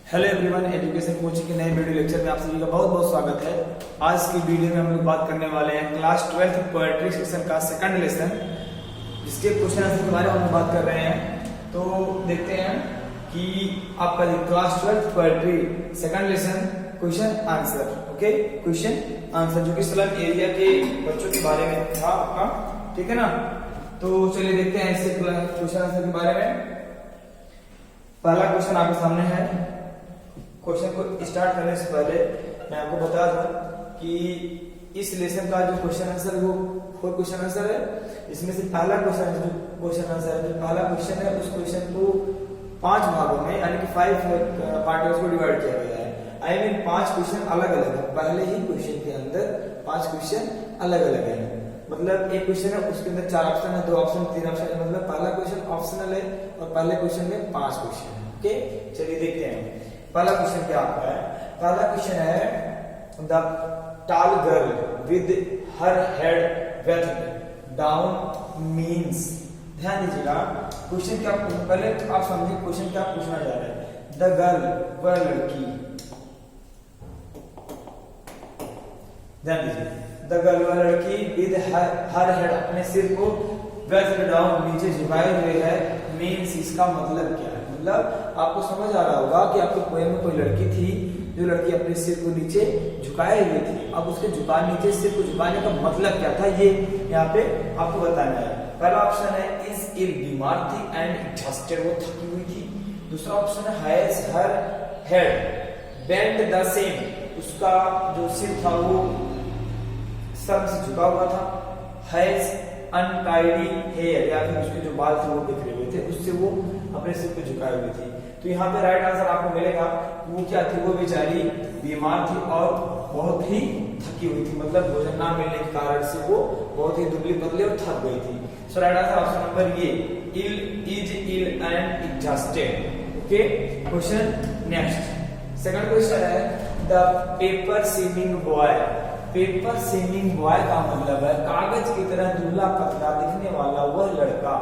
Hello everyone, education coaching के नए video lecture में आप सभी का बहुत बहुत स्वागत है। आज की वीडियो में हम लोग बात करने वाले हैं क्लास 12th पोएट्री सेक्शन का सेकंड लेसन, जिसके क्वेश्चन आंसर के बारे में हम बात कर रहे हैं। तो देखते हैं कि आपका class 12th poetry second lesson question answer, okay, question answer जो कि स्लम एरिया के बच्चों के बारे में था आपका, ठीक है ना। तो चलिए देखते हैं इससे क्वेश्चन आंसर के बारे में। पहला क्वेश्चन आपके सामने है। क्वेश्चन को स्टार्ट करने से पहले मैं आपको बता दूं कि इस लेसन का जो क्वेश्चन आंसर वो 4 क्वेश्चन आंसर है। इसमें से पहला क्वेश्चन आंसर जो पहला क्वेश्चन है उस क्वेश्चन को 5 भागों में यानी कि 5 पार्ट्स को डिवाइड किया गया है। आई मीन 5 क्वेश्चन अलग अलग है। पहले ही क्वेश्चन के अंदर 5 क्वेश्चन अलग अलग है। मतलब एक क्वेश्चन है उसके अंदर 4 ऑप्शन है, 2 ऑप्शन, 3 ऑप्शन है। मतलब पहला क्वेश्चन ऑप्शनल है और पहले क्वेश्चन में 5 क्वेश्चन है। ओके, चलिए देखते हैं पहला क्वेश्चन क्या आता है। पहला क्वेश्चन है the tall girl with her head weighed down means. ध्यान दीजिएगा क्वेश्चन क्या, पहले आप समझिए क्वेश्चन क्या पूछना जा रहा है। द गर्ल, वह लड़की, ध्यान दीजिए, द गर्ल वह लड़की विद हर हेड अपने सिर को वेथ डाउन नीचे झुकाए हुए है। मीन्स इसका मतलब क्या है। मतलब आपको समझ आ रहा होगा कि आपके पोएम में कोई लड़की थी जो लड़की अपने सिर को नीचे झुकाए हुए थी। अब उसके नीचे सिर को झुकाने का मतलब क्या था ये यहाँ पे आपको बताना है। पहला ऑप्शन है इज इल, बीमार थी एंड एग्जॉस्टेड, वो थकी हुई थी। दूसरा ऑप्शन है has her head bent the same, उसका जो सिर था वो सर से झुका हुआ था। हैज अनटाइडी हेयर, या फिर उसके जो बाल थे वो बिखरे हुए थे, उससे वो अपने सिर पे झुकाए हुए थी। तो यहाँ पे राइट आंसर आपको मिलेगा वो क्या थी, वो बेचारी बीमार थी और बहुत ही थकी हुई थी। मतलब भोजन ना मिलने के कारण से वो बहुत ही दुबली पतली और थक गई थी। So right answer option number ये, ill, is ill and exhausted. Okay, question next. Second question है the paper seeming boy. Paper seeming boy का मतलब है कागज की तरह दुबला पतला दिखने वाला वह लड़का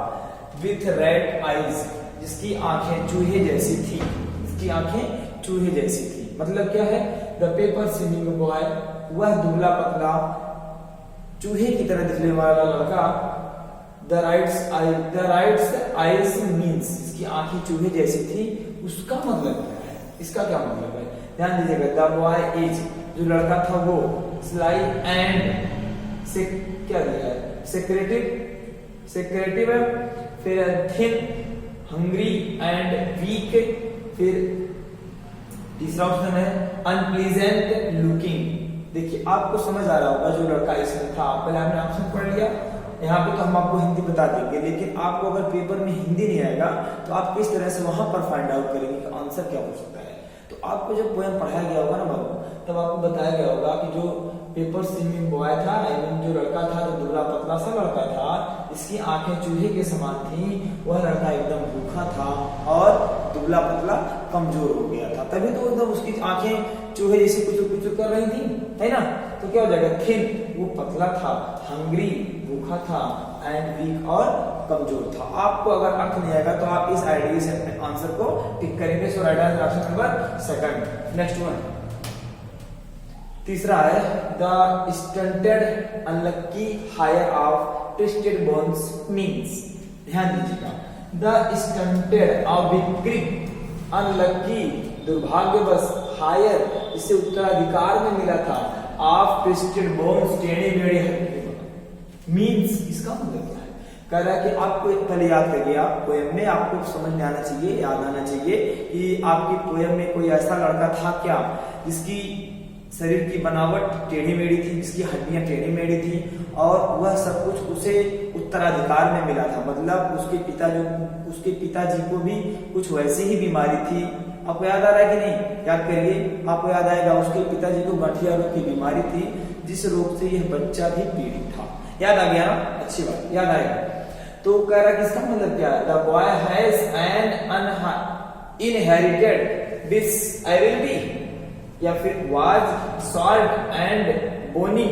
विथ रेड आईज, जिसकी आंखें चूहे जैसी थी। इसकी आंखें चूहे जैसी थी। मतलब क्या है, द पेपर सीमिंग बॉय, वह दुबला पतला चूहे की तरह दिखने वाला लड़का। द राइट्स आईज मीन्स, इसकी आंखें चूहे जैसी थी। उसका मतलब क्या है, इसका क्या मतलब है, ध्यान दीजिएगा। द बॉय इज, जो लड़का था वो स्लाई एंड से क्या दिया है, सेक्रेटिव है। फिर थिन, हंग्री एंड वीक। फिर तीसरा ऑप्शन है अनप्लीजेंट लुकिंग। देखिए आपको समझ आ रहा होगा जो लड़का इसमें था। पहले आपने ऑप्शन पढ़ लिया, यहाँ पे तो हम आपको हिंदी बता देंगे, लेकिन आपको अगर पेपर में हिंदी नहीं आएगा तो आप किस तरह से वहां पर फाइंड आउट करेंगे कि आंसर क्या हो सकता है। तो आपको जब पोएम पढ़ाया गया होगा ना बाबू, तब आपको बताया गया होगा कि जो पेपर स्विमिंग बॉय था, जो लड़का था, जो दुबला पतला सा लड़का था, इसकी आंखें चूहे के समान थी। वह लड़का एकदम भूखा था और दुबला पतला कमजोर हो गया था। तभी तो एकदम उसकी आंखें चूहे जैसी कुछ कर रही थी, है ना। तो क्या हो जाएगा, थिन, वो पतला था, हंग्री, भूखा था, एंड वीक, और कमजोर था। आपको अगर अर्थ नहीं आएगा तो आप इस आइडिया से अपने आंसर को टिक करेंगे। So right answer option number second. Next one, तीसरा है the stunted unlucky heir of twisted bones means. ध्यान दीजिएगा, द स्टंटेड अविकृत, अनलकी दुर्भाग्यवश, हायर इसे उत्तराधिकार में मिला था, ऑफ ट्विस्टेड बोन्स टेढ़े मेढ़े हड्डियों, मीन्स इसका मतलब क्या है। कह रहा है कि आपको पहले याद करिए, आप पोएम में आपको समझ में आना चाहिए, याद आना चाहिए कि आपकी पोएम में कोई ऐसा लड़का था क्या जिसकी शरीर की बनावट टेढ़ी मेढ़ी थी, जिसकी हड्डियां टेढ़ी मेढ़ी थी, और वह सब कुछ उसे उत्तराधिकार में मिला था। मतलब उसके पिताजी को भी कुछ वैसी ही बीमारी थी। आपको याद आ रहा है कि नहीं, याद करिए, आपको याद आएगा उसके पिताजी को गठिया रोग की बीमारी थी, जिस रोग से यह बच्चा भी पीड़ित था। याद आ गया ना, अच्छी बात, याद आएगा। तो कह रहा है इसका मतलब क्या है, the boy has an inherited disability, या फिर वाज शॉर्ट एंड बोनी।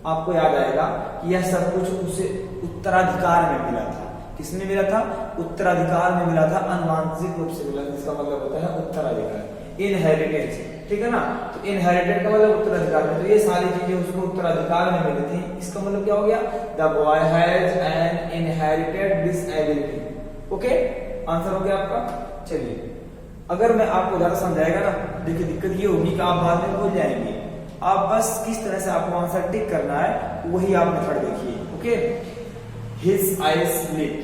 आपको याद आएगा कि यह सब कुछ उसे उत्तराधिकार में मिला था। किसने मिला था? उत्तराधिकार में मिला था, अनुवांशिक रूप से मिला, जिसका मतलब होता है उत्तराधिकार। इनहेरिटेड से, ठीक है ना। तो इनहेरिटेड का मतलब उत्तराधिकार में, तो ये सारी चीजें उसको उत्तराधिकार में मिली थी। इसका मतलब क्या हो गया, the boy has an inherited disability. Okay, answer हो गया आपका। चलिए अगर मैं आपको ज्यादा समझाएगा ना, देखिए दिक्कत ये होगी कि आप बाद में भूल जाएंगे। आप बस किस तरह से आपको आंसर टिक करना है वही आप मेथड देखिए। Okay, his eyes lit,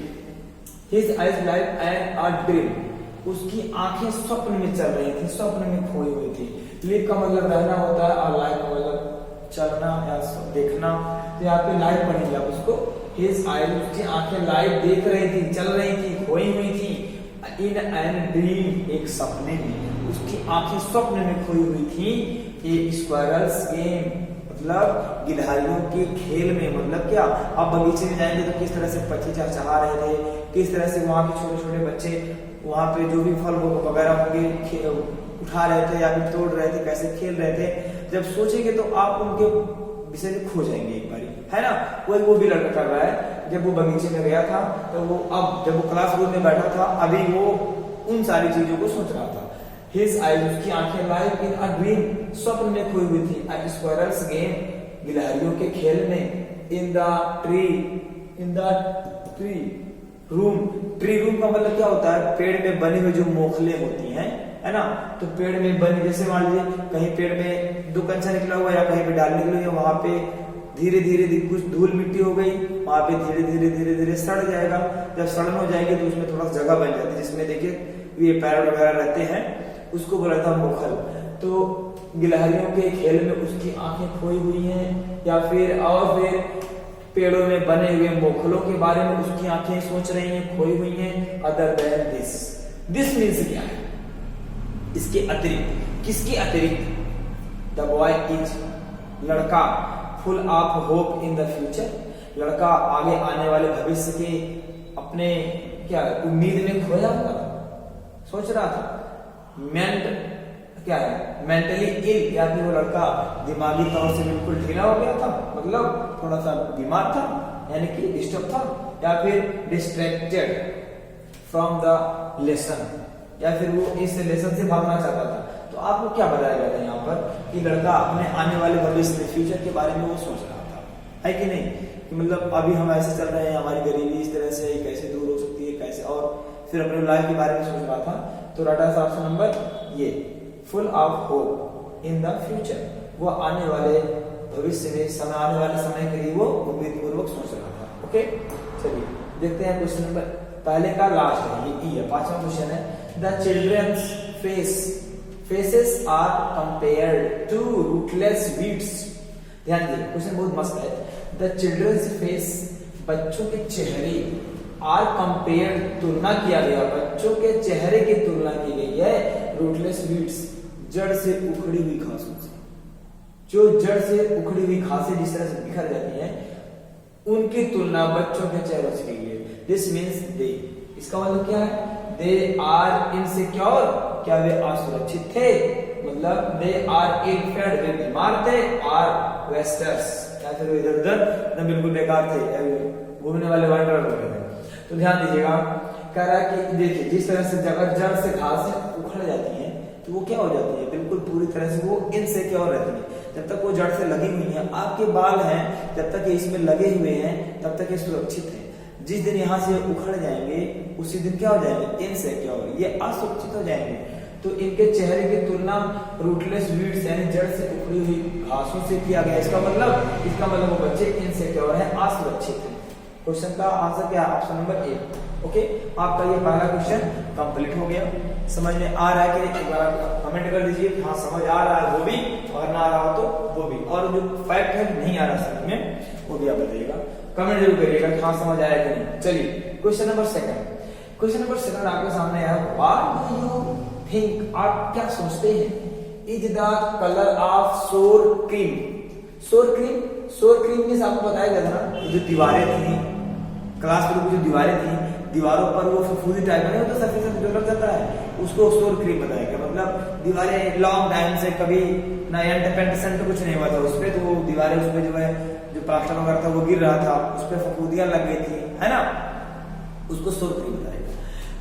his eyes like an a dream, उसकी आंखें स्वप्न में चल रही थी, स्वप्न में खोई हुई थी। लिव का मतलब रहना होता है और लाइफ का मतलब चलना या देखना, तो यहाँ पे लाइफ बनेगा उसको। हिज आइज, उसकी आंखें लाइफ देख रही थी, चल रही थी, खोई हुई थी। इन एन ड्रीम, एक सपने में, उसकी आंखें स्वप्न में खोई हुई थी। ये स्क्वायरल्स गेम, मतलब गिलहरियों के खेल में, मतलब क्या, आप बगीचे में जाएंगे तो किस तरह से पक्षी चहचहा रहे थे, किस तरह से वहां के छोटे छोटे बच्चे वहां पे जो भी फल वगैरह होंगे उठा रहे थे या फिर तोड़ रहे थे, कैसे खेल रहे थे। जब सोचेंगे तो आप उनके विषय में खो जाएंगे एक बारी, है ना। वो भी लड़का कर रहा है, जब वो बगीचे में गया था तो वो, अब जब वो क्लासरूम में बैठा था, अभी वो उन सारी चीजों को सोच रहा था। हिज आइज, उसकी आंखें लाइक इन अ ड्रीम, स्वप्न में खोई हुई थी। अ स्क्वायरल्स गेम, गिलहरियों के खेल में। In the tree, in the tree room, tree room का मतलब क्या होता है, पेड़ में बनी हुई जो मोखले होती हैं, है ना। तो पेड़ में बनी, जैसे मान लीजिए कहीं पेड़ में दो कंचा निकला हुआ है या कहीं पे डाल निकली हुई है, वहां पे धीरे धीरे कुछ धूल मिट्टी हो गई, वहां पे धीरे धीरे सड़ जाएगा। जब सड़न हो जाएगी तो उसमें थोड़ा जगह बन जाती है, जिसमें देखिए ये पैर वगैरह रहते हैं, उसको बोला था मोखल। तो गिलहरियों के खेल में उसकी आंखें खोई हुई हैं, या फिर और फिर पेड़ों में बने हुए मोखलों के बारे में उसकी आंखें सोच रही हैं, खोई हुई हैं। Other than this, this means क्या है, इसके अतिरिक्त, किसके अतिरिक्त। द बॉय इज, लड़का, full of hope in the future, लड़का आगे आने वाले भविष्य के अपने क्या उम्मीद में खोया हुआ सोच रहा था। मेंट क्या है, मेंटली इल, या फिर वो लड़का दिमागी तौर से बिल्कुल ढीला हो गया था, मतलब थोड़ा सा बीमार था, यानी कि डिस्टर्ब था। या फिर डिस्ट्रैक्टेड फ्रॉम द लेसन, या फिर वो इस लेसन से भागना चाहता था। तो आपको क्या बताया गया था यहाँ पर कि लड़का अपने आने वाले भविष्य में, फ्यूचर के बारे में वो सोच रहा था, है कि नहीं, कि मतलब अभी हम ऐसे चल रहे हैं, हमारी गरीबी इस तरह से कैसे दूर हो सकती है, कैसे, और फिर अपने लाइफ के बारे में सोच रहा था। तो राटा सा ऑप्शन नंबर ये, full of hope in the future, वो आने वाले भविष्य में, समय आने वाले समय के लिए वो उम्मीद पूर्वक सोच रहा था। ओके, चलिए देखते हैं क्वेश्चन नंबर पहले का लास्ट है, ये ई है, पांचवा क्वेश्चन है। The children's faces are compared to rootless weeds. ध्यान दीजिए, क्वेश्चन बहुत मस्त है। द चिल्ड्रंस फेस, बच्चों के चेहरे, आर कंपेयर्ड, तुलना किया गया, बच्चों के चेहरे की तुलना की गई है रूटलेस वीड्स, जड़ से उखड़ी हुई घासों से। जो जड़ से उखड़ी हुई घासें जिस तरह से बिखर जाती हैं, उनकी तुलना बच्चों के चेहरों से की गई है। दिस मीन्स दे, इसका मतलब क्या है, दे आर इनसिक्योर, क्या वे असुरक्षित थे, मतलब दे आर इनफेड, वे बीमार थे, आर वेस्टर्स, या फिर वो इधर उधर न बिल्कुल बेकार थे, घूमने वाले वांडरर हो गए थे। तो ध्यान दीजिएगा, कह रहा है कि देखिए जिस तरह से जड़ से घासें उखड़ जाती हैं तो वो क्या हो जाती है, बिल्कुल पूरी तरह से वो इनसिक्योर रहती है। जब तक वो जड़ से लगी हुई है, आपके बाल हैं जब तक ये इसमें लगे हुए हैं तब तक ये सुरक्षित है। जिस दिन यहाँ से उखड़ जाएंगे उसी दिन क्या हो जाएंगे, इनसिक्योर, ये असुरक्षित हो जाएंगे। तो इनके चेहरे की तुलना रूटलेस वीड्स यानी जड़ से उखड़ी हुई घासों से किया गया। इसका मतलब वो बच्चे इनसिक्योर है, असुरक्षित है। क्वेश्चन का आंसर क्या है, ऑप्शन नंबर ए। ओके, आपका ये पहला क्वेश्चन कंप्लीट हो गया। समझ में आ रहा है कि एक बार कमेंट कर दीजिए, हाँ समझ आ रहा है वो भी, और ना आ रहा हो तो वो भी, और जो फैक्ट है नहीं आ रहा समझ में वो भी आप बताइएगा, कमेंट जरूर करिएगा, हाँ समझ आया कि नहीं। चलिए question number second, question number second आपके सामने है, व्हाट डू यू थिंक, आप क्या सोचते हैं, इज द कलर ऑफ सोर क्रीम। सोर क्रीम मींस आपको बताया गया था ना, जो दीवारें थी क्लासरूम की, जो दीवारें थी, दीवारों पर वो फफूंदी टाइप का नहीं होता, सफेद जो लग जाता है, उसको सोर क्रीम बताया गया। मतलब दीवारें लॉन्ग टाइम से कभी ना पेंट कुछ नहीं हुआ था उसपे, तो वो दीवारें उसपे जो है जो प्लास्टर वगैरह था वो गिर रहा था, उसपे फफूंदियां लग गई थी, है ना, उसको सोर क्रीम बताया गया।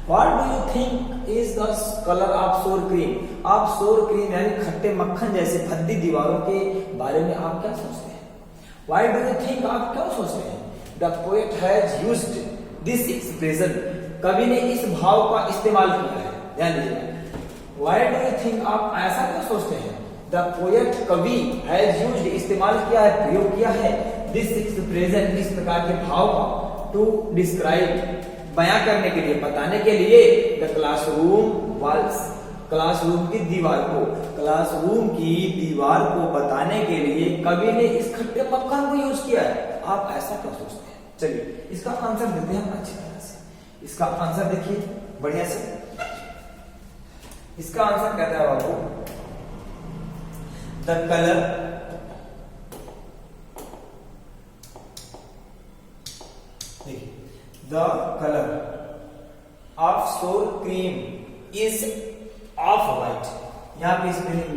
What do you think is the color of sour cream? आप sour cream यानी खट्टे मक्खन जैसे भद्दी दीवारों के बारे में आप क्या सोचते हैं? Why do you think? आप क्यों सोचते हैं? The poet has used this expression. कवि ने इस भाव का इस्तेमाल किया है। ध्यान दीजिएगा। Why do you think? आप ऐसा क्यों सोचते हैं? The poet कवि has used इस्तेमाल किया है, प्रयोग किया है this expression इस प्रकार के भाव का to describe बयां करने के लिए, बताने के लिए द क्लासरूम वॉल्स क्लासरूम की दीवार को बताने के लिए कवि ने इस खट्टे मक्खन को यूज किया है। आप ऐसा क्यों सोचते हैं? चलिए इसका आंसर देते हैं अच्छी तरह से। इसका आंसर देखिए बढ़िया से। इसका आंसर कहता है बाबू द कलर देखिए The color of sour cream is off white. यहाँ पे स्पेलिंग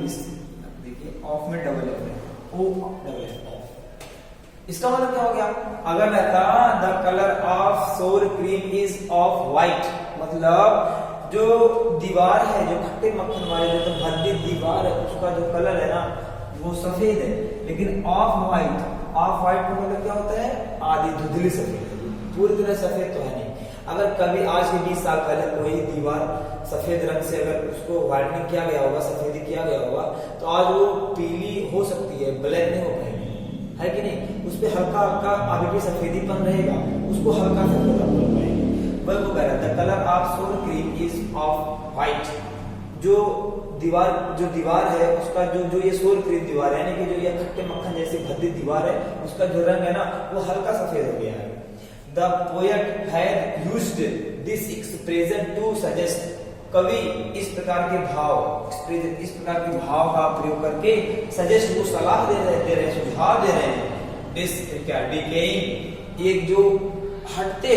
देखिए, ऑफ में डबल एफ है, ओ डबल एफ। इसका मतलब क्या हो गया? अगर रहता द कलर ऑफ सोर क्रीम इज ऑफ वाइट, मतलब जो दीवार है, जो खट्टे मक्खन वाले जो तो भद्दी दीवार है, उसका जो कलर है ना वो सफेद है, लेकिन ऑफ वाइट का मतलब क्या होता है? आधी धुंधली सफेद, पूरी तरह सफेद तो है नहीं। अगर कभी आज के 20 साल पहले कोई दीवार सफेद रंग से अगर उसको वाइटनिंग किया गया होगा, सफेदी किया गया होगा, तो आज वो पीली हो सकती है, ब्लैक नहीं हो पाएगी, है कि नहीं? उस पर हल्का हल्का आगे की सफेदीपन रहेगा, उसको हल्का सफेद बोल पाएंगे। वह वो कह रहा था कलर ऑफ सोर क्रीम इज ऑफ व्हाइट। जो दीवार है उसका जो ये सोर क्रीम दीवार है, यानी कि जो ये खट्टे मक्खन जैसी भद्दी दीवार है, उसका जो रंग है ना वो हल्का सफेद हो गया है। The poet had used this expression to suggest. कवि इस प्रकार के भाव का प्रयोग करके सजेस्ट को सलाह दे रहे हैं, सुझाव दे रहे हैं। डिकेइंग एक जो हटते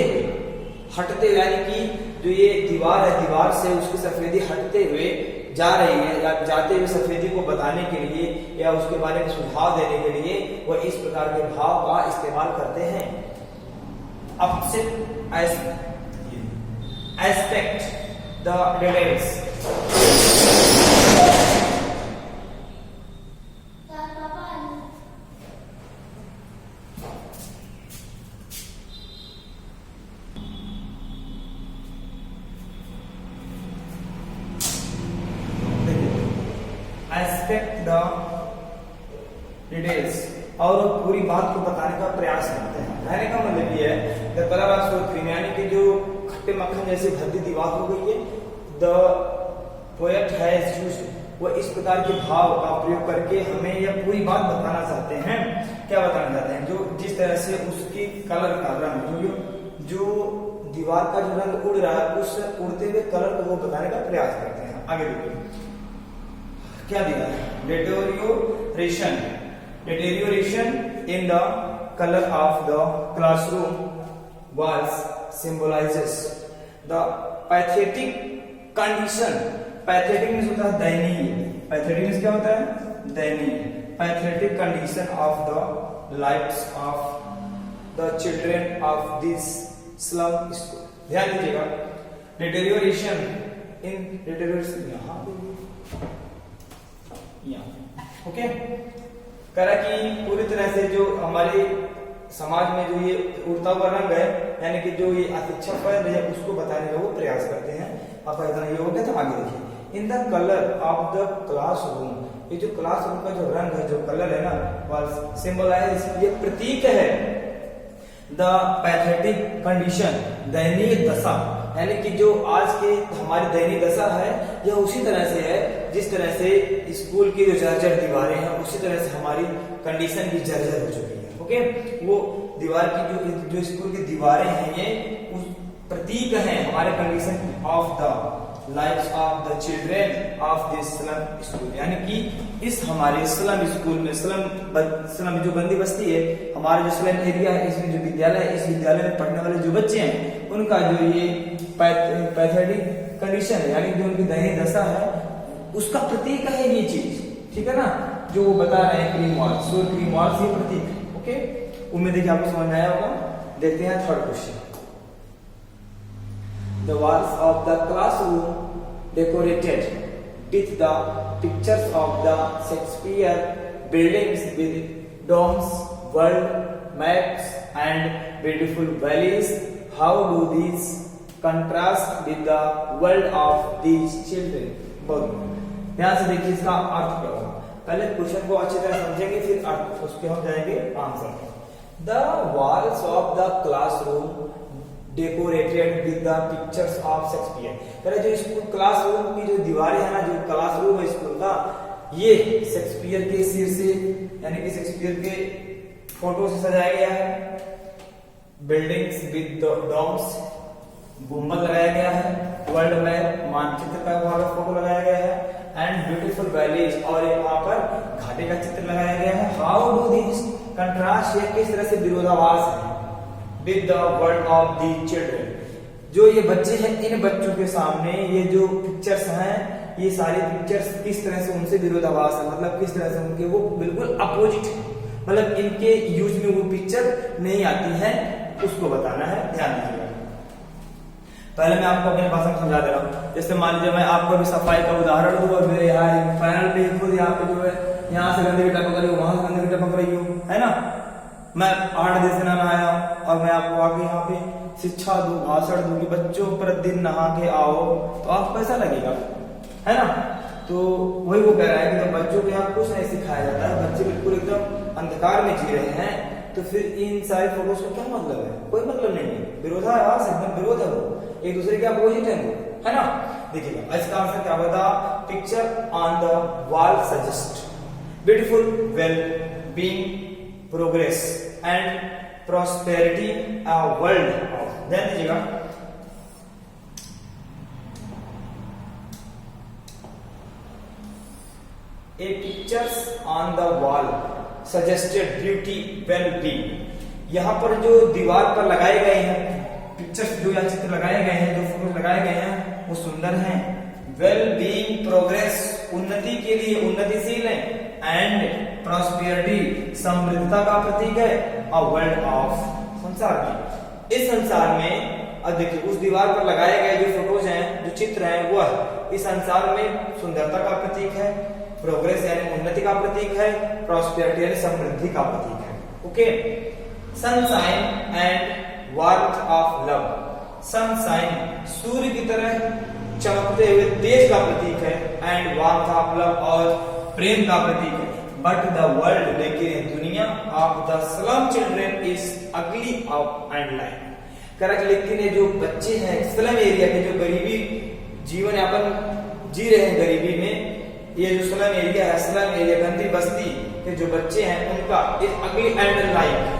यानी कि जो ये दीवार है, दीवार से उसकी सफेदी हटते हुए जा रही है, या जाते हुए सफेदी को बताने के लिए या उसके बारे में सुझाव देने के लिए वह इस प्रकार के भाव का इस्तेमाल करते हैं। aspect the details. Aspect the details और पूरी बात को बताने का प्रयास करते हैं। कहने का मतलब ये है द कलर ऑफ सोर क्रीम यानी कि जो खट्टे मक्खन जैसी भद्दी दीवार हो गई है, द पोएट हैज यूज्ड, वो इस प्रकार के भाव का प्रयोग करके हमें यह पूरी बात बताना चाहते हैं। क्या बताना चाहते हैं? जो जिस तरह से उसकी कलर का रंग, जो दीवार का जो रंग उड़ रहा है, उस उड़ते हुए कलर को वो बताने का प्रयास करते हैं। आगे देखिए क्या दिया है? Deterioration in the color of the classroom walls symbolizes the pathetic condition. Pathetic means होता है दयनीय। Pathetic means क्या होता है? दयनीय। Pathetic condition of the lives of the children of this slum school. ध्यान दीजिएगा, deterioration यहाँ ओके करा कि पूरी तरह से जो हमारे समाज में जो ये उड़ता हुआ रंग है, यानी कि जो ये अशिक्षा फैल रही है, उसको बताने का वो प्रयास करते हैं। अब इतना ये हो गया तो आगे देखिए in the colour of the classroom. ये जो क्लासरूम का जो रंग है, जो कलर है ना, सिंबलाइज, ये प्रतीक है द पैथेटिक कंडीशन, दयनीय दशा, यानी कि जो आज के हमारी दयनीय दशा है यह उसी तरह से है जिस तरह से स्कूल की जो जर्जर दीवारें हैं, उसी तरह से हमारी कंडीशन भी जर्जर हो चुकी है। ओके, वो दीवार की जो स्कूल की दीवारें हैं, ये उस प्रतीक हैं हमारे condition of the lives of the children of this slum school, यानी कि इस हमारे स्लम स्कूल में, स्लम जो बंदी बस्ती है, हमारा जो स्लम एरिया है, इसमें जो विद्यालय है, इस विद्यालय में पढ़ने वाले जो बच्चे हैं, उनका जो ये पैथेटिक कंडीशन है, यानी जो उनकी दयनीय दशा है, उसका प्रतीक है ये चीज। ठीक है ना, जो वो बता रहे हैं क्रीम वॉल्स, सो क्रीम वॉल्स ये प्रतीक है। ओके, उम्मीद है कि आपको समझ में आया होगा। देखते हैं third question. The walls of the classroom decorated with the pictures of the Shakespeare buildings with domes, world maps and beautiful valleys. How do these contrast with the world of these children? बहुत ध्यान से देखिए इसका अर्थ क्या होगा। पहले question को अच्छी तरह समझेंगे फिर अर्थ उसके हम जाएंगे answer. The walls of the classroom decorated with the pictures of Shakespeare. कह रहे जो स्कूल क्लासरूम की जो दीवारें है ना, जो क्लासरूम है स्कूल का, ये शेक्सपियर के सिर से यानी कि शेक्सपियर के फोटो से सजाया गया है। बिल्डिंग्स विद डोम्स, गुंबद लगाया गया है। वर्ल्ड मैप, मानचित्र का वहां पर फोटो लगाया गया है। एंड ब्यूटीफुल वैलीज, और वहां पर घाटी का चित्र लगाया गया है। हाउ डू दिस कंट्रास्ट, ये किस तरह से विरोधाभास है with the world of the children. जो ये बच्चे हैं, इन बच्चों के सामने ये जो पिक्चर्स हैं, ये सारी पिक्चर्स किस तरह से उनसे विरोधाभास है, मतलब किस तरह से उनके वो बिल्कुल अपोजिट है, मतलब इनके यूज में वो पिक्चर नहीं आती है, उसको बताना है। ध्यान दीजिएगा। पहले मैं आपको अपनी भाषा में समझा दे रहा हूँ। जैसे मान लीजिए मैं आपको भी सफाई का उदाहरण दूं और मेरे यहाँ फाइनल पे खुद यहाँ पे जो है, यहाँ से गंदगी टपक रही हूँ, वहां से गंदगी टपक रही हूँ, है ना। मैं 8 दिन से नहाया और मैं आपको आगे यहाँ पे शिक्षा दूं, भाषण दूं कि बच्चों प्रतिदिन नहा के आओ, तो आपको कैसा लगेगा, है ना। तो वही वो कह रहा है कि जब बच्चों को यहाँ कुछ नहीं सिखाया जाता है, बच्चे बिल्कुल एकदम अंधकार में जी रहे हैं, तो फिर इन सारे फोटोज का क्या मतलब है? कोई मतलब नहीं है, विरोधाभास, एकदम विरोध है, वो एक दूसरे के अपोजिट है वो, है ना। देखिएगा इसका आंसर क्या बता, picture on the wall suggest beautiful well being progress and prosperity a world of. ध्यान दीजिएगा, a pictures on the wall suggested beauty well being. यहां पर जो दीवार पर लगाए गए हैं पिक्चर्स, जो यहाँ चित्र लगाए गए हैं, जो फोटो लगाए गए हैं, वो सुंदर हैं। वेल बीइंग प्रोग्रेस, उन्नति के लिए, उन्नतिशील है। एंड प्रॉस्पेरिटी, समृद्धता का प्रतीक है। अ वर्ल्ड ऑफ, संसार में, इस संसार में। अब देखिए उस दीवार पर लगाए गए जो फोटोज हैं, जो चित्र हैं, वह इस संसार में सुंदरता का प्रतीक है, प्रोग्रेस यानी उन्नति का प्रतीक है, प्रॉस्पेरिटी यानी समृद्धि का प्रतीक है। Okay, sunshine and warmth of love. Sunshine, सूर्य की तरह चमकते हुए तेज का प्रतीक है। एंड वार्मथ ऑफ लव, और प्रेम का प्रतीक है। बट द वर्ल्ड, लेकिन दुनिया, of the slum children is अगली ऑफ एंड लाइफ। करेक्ट, लेकिन ये जो बच्चे हैं स्लम एरिया के, जो गरीबी जीवन यापन जी रहे हैं गरीबी में, ये जो स्लम एरिया है, स्लम एरिया, गंदी बस्ती के जो बच्चे हैं, उनका इज अगली एंड लाइफ।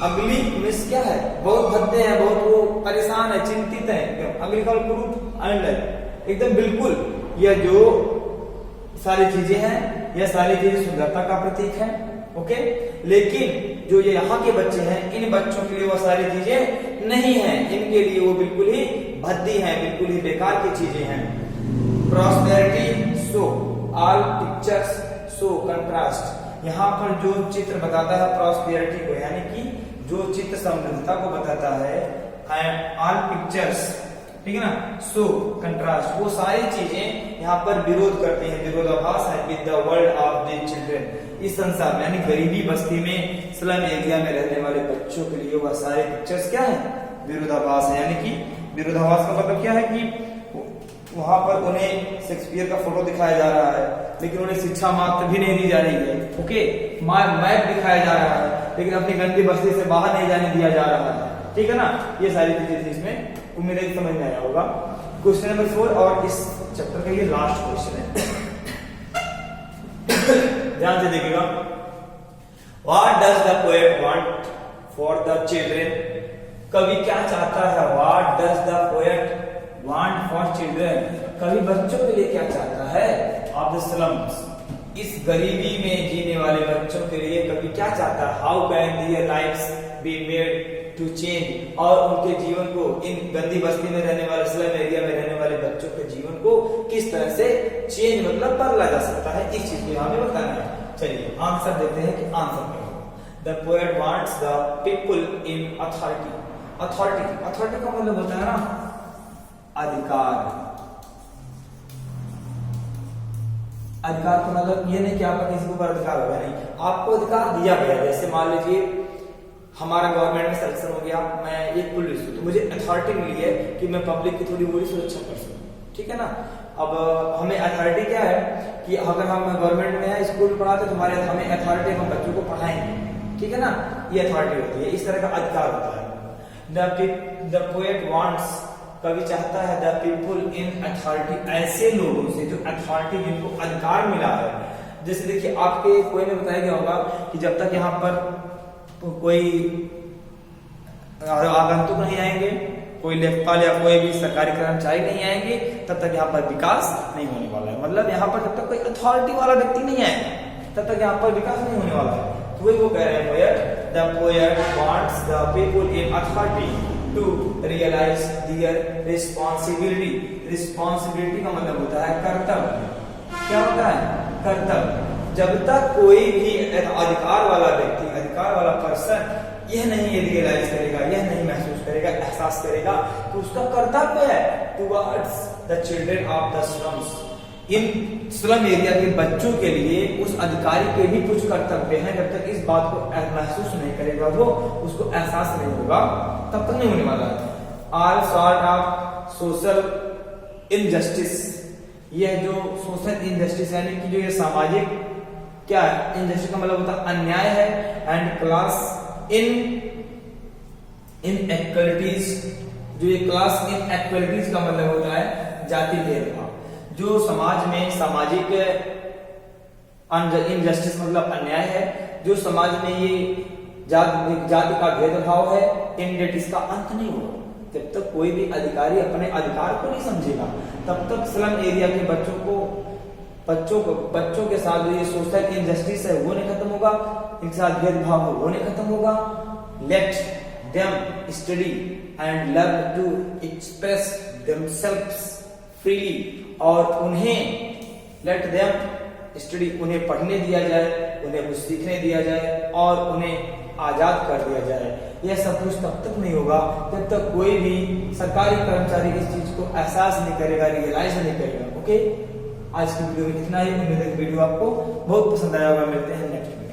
अगली मीन्स क्या है, बहुत भद्दे हैं, बहुत वो परेशान है, चिंतित है। अगली का रूप एंड लाइफ, एकदम बिल्कुल। यह जो सारी चीजें हैं, यह सारी चीजें सुंदरता का प्रतीक है। ओके, लेकिन जो ये यहाँ के बच्चे हैं, इन बच्चों के लिए वो सारी चीजें नहीं हैं, इनके लिए वो बिल्कुल ही भद्दी हैं, बिल्कुल ही बेकार की चीजें हैं। Prosperity show all pictures show contrast. यहाँ पर जो चित्र बताता है प्रॉस्पेरिटी को, यानी कि जो चित्र समृद्धता को बताता है, ऑल पिक्चर्स, ठीक है ना, सो कंट्रास्ट, वो सारी चीजें यहाँ पर विरोध करते हैं, विरोधाभास है with the world of the children. इस संसार में यानी गरीबी बस्ती में, स्लम एरिया में रहने वाले बच्चों के लिए वह सारे पिक्चर्स क्या है, विरोधाभास है। यानी कि विरोधाभास का मतलब क्या है कि वहां पर उन्हें शेक्सपियर का फोटो दिखाया जा रहा है, लेकिन उन्हें शिक्षा मात्र भी नहीं दी जा रही है। ओके, मैप दिखाया जा रहा है, लेकिन अपनी गंदी बस्ती से बाहर नहीं जाने दिया जा रहा है। ठीक है ना, ये सारी चीजें इसमें उम्मीद है समझ में आया होगा। क्वेश्चन नंबर 4, और इस चैप्टर का ये लास्ट क्वेश्चन है। ध्यान से देखिएगा। What does the poet want for the children? कवि क्या चाहता है? What does the poet want for children? कवि बच्चों के लिए क्या चाहता है? ऑफ द स्लम्स, इस गरीबी में जीने वाले बच्चों के लिए कवि क्या चाहता है? How can their lives be made to change, और उनके जीवन को, इन गंदी बस्ती में रहने वाले, स्लम एरिया में रहने वाले बच्चों के जीवन को किस तरह से चेंज मतलब बदला जा सकता है, इस चीज को हमें बताना है। चलिए आंसर देते हैं कि आंसर क्या होगा। The poet wants the people in authority. Authority, authority का मतलब होता है ना अधिकार। अधिकार का मतलब ये नहीं कि आपका किसी के ऊपर अधिकार होगा, नहीं, आपको अधिकार दिया गया है। जैसे मान लीजिए हमारा गवर्नमेंट में सिलेक्शन हो गया, मैं एक पुलिस हूं, तो मुझे अथॉरिटी मिली है कि मैं पब्लिक की थोड़ी बहुत सुरक्षा कर सकूं, ठीक है ना। अब हमें अथॉरिटी क्या है कि अगर हम गवर्नमेंट में है, स्कूल पढ़ाते तो हमें अथॉरिटी, हम बच्चों को पढ़ाएंगे, ठीक है ना, ये अथॉरिटी होती है, इस तरह का अधिकार होता है। द पोएट वांट्स, कवि चाहता है, द पीपुल इन अथॉरिटी, ऐसे लोगों से जो अथॉरिटी, जिनको अधिकार मिला है। जैसे देखिए आपके कोई ने बताया गया होगा कि जब तक यहाँ पर कोई आगंतुक नहीं आएंगे, कोई लेखपाल या कोई भी सरकारी कर्मचारी नहीं आएंगे, तब तक यहाँ पर विकास नहीं होने वाला है। मतलब यहाँ पर जब तक कोई अथॉरिटी वाला व्यक्ति नहीं आएगा, तब तक यहाँ पर विकास नहीं होने वाला है। तो वही वो कह रहे हैं poet, the poet wants the people in authority to realise their responsibility. Responsibility का मतलब होता है कर्तव्य। क्या होता है? कर्तव्य। जब तक कोई भी अधिकार वाला व्यक्ति, अधिकार वाला पर्सन यह नहीं रियलाइज करेगा, यह नहीं महसूस करेगा, एहसास करेगा, तो उसका कर्तव्य है towards the children of the slums, in slum area के बच्चों के लिए उस अधिकारी के भी कुछ कर्तव्य हैं। जब तक इस बात को महसूस नहीं करेगा, वो उसको एहसास नहीं होगा, तब तक नहीं होने वाला है। All sort of social injustice, यह जो सोशल इनजस्टिस यानी कि जो ये सामाजिक क्या है, इनजस्टिस का मतलब होता है अन्याय है, एंड क्लास इनइक्वालिटीज, जो ये क्लास इनइक्वालिटीज का मतलब होता है जाति भेदभाव। जो समाज में सामाजिक इनजस्टिस मतलब अन्याय है, जो समाज में ये जाति का भेदभाव है, इनजस्टिस का अंत नहीं होगा। जब तक कोई भी अधिकारी अपने अधिकार को नहीं समझेगा, तब तक स्लम एरिया के बच्चों के साथ जो ये सोशल इनजस्टिस है वो नहीं खत्म होगा, इनके साथ भेदभाव है वो नहीं खत्म होगा। Let them study and learn to express themselves freely, और उन्हें लेट देम स्टडी, उन्हें पढ़ने दिया जाए, उन्हें कुछ सीखने दिया जाए और उन्हें आजाद कर दिया जाए। यह सब कुछ तब तक नहीं होगा जब तक कोई भी सरकारी कर्मचारी इस चीज को एहसास नहीं करेगा, रियलाइज नहीं करेगा। ओके, आज की वीडियो में इतना ही। उम्मीद है वीडियो आपको बहुत पसंद आया होगा। मिलते हैं नेक्स्ट वीडियो।